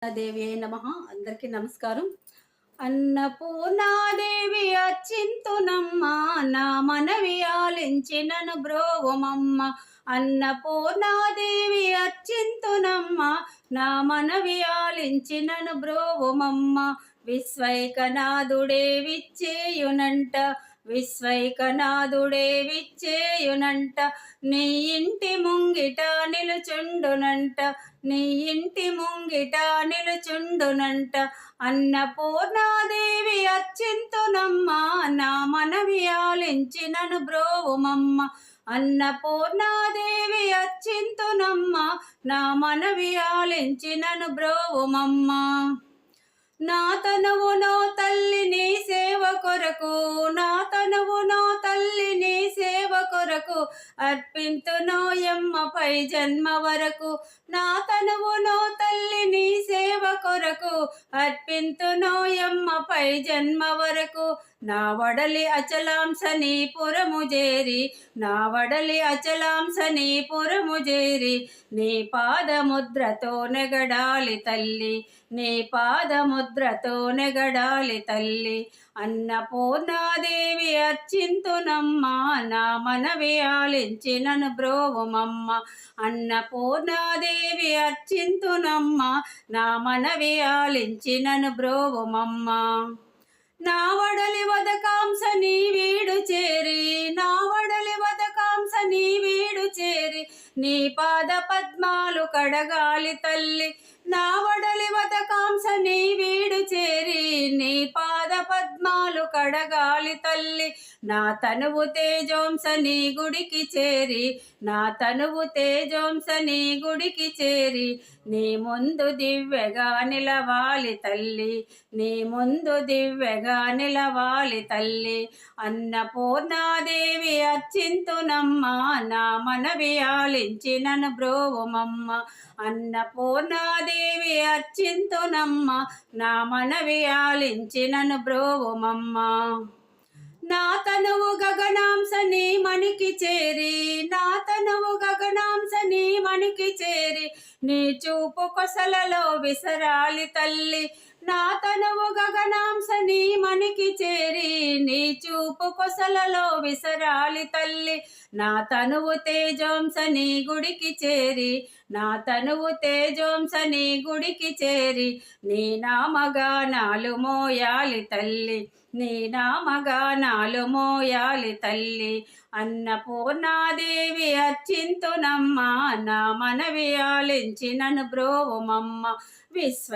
దేవి నమః. అందరికీ నమస్కారం. అన్నపూర్ణాదేవి అచ్చింతునమ్మ, నా మనవి ఆలించి నన్ను బ్రోవుమమ్మ. అన్నపూర్ణాదేవి అచ్చింతునమ్మ, నా మనవి ఆలించి నన్ను బ్రోవుమమ్మ. విశ్వైకనాథుడే విచ్చేయునంట, విశ్వైకనాథుడే విచ్చేయునంట. నీ ఇంటి ముంగిట నిలుచుండునంట, నీ ఇంటి ముంగిట నిలుచుండునంట. అన్నపూర్ణాదేవి అచ్చింతునమ్మ, నా మనవి ఆలించి నన్ను బ్రోవుమమ్మ. అన్నపూర్ణాదేవి అచ్చింతునమ్మ, నా మనవి ఆలించి నన్ను బ్రోవుమమ్మ. నా తనువు నో తల్లి నీ సేవ కొరకు, నా తనువు నో తల్లి నీ సేవ కొరకు అర్పింతునోయమ్మపై జన్మ వరకు. నా తనువు నో తల్లి నీ సేవ కొరకు అర్పింతునోయమ్మపై జన్మ వరకు. నా వడలి అచలాంశ నీ పురము చేరి, నా వడలి అచలాంశ నీ పురము చేరి, నీ పాదముద్రతో నెగడాలి తల్లి, నీ పాదముద్రతో నెగడాలి తల్లి. అన్నపూర్ణాదేవి అచ్చింతునమ్మ, నా మనవి ఆలించి నన్ను బ్రోవుమమ్మ. అన్నపూర్ణాదేవి అచ్చింతునమ్మ, నా మనవి ఆలించి నన్ను బ్రోవుమమ్మ. నా వడలి వదకాంశ నీ వీడు చేరి, నా వడలి వదకాంశ నీ వీడు చేరి, నీ పాద పద్మాలు కడగాలి తల్లి. నా వడలి వదకాంశ నీ వీడు చేరి, నీ పాద పద్మాలు కడగాలి తల్లి. నా తనువు తేజోంశ నీ గుడికి చేరి, నా తనువు తేజోంశ నీ గుడికి చేరి, నీ ముందు దివ్యగా నిలవాలి తల్లి, నీ ముందు దివ్యగా నిలవాలి తల్లి. అన్నపూర్ణాదేవి అచ్చింతునమ్మ, నా మనవి ఆలించి నన్ను బ్రోవుమమ్మ. అన్నపూర్ణాదేవి అచ్చింతునమ్మ, నా మనవి ఆలించి నన్ను బ్రోవుమమ్మ. నా తనువు గగనాంశ నీ మణికి చేరి, నా తనువు గగనాంశ నీ మణికి చేరి, నీ చూపు కొసలలో విసరాలి తల్లి. నా తనువు గగనాంశ నీ మణికి చేరి, నీ చూపు కొసలలో విసరాలి తల్లి. నా తనువు తేజోంశ నీ గుడికి చేరి, నా తనువు తేజోంశ నీ గుడికి చేరి, నీ నామగానాలు మోయాలి తల్లి, నీ నామగానాలు మోయాలి తల్లి. అన్నపూర్ణాదేవి అచ్చింతునమ్మ, నా మనవి ఆలించి నన్ను బ్రోవుమమ్మ. విశ్వ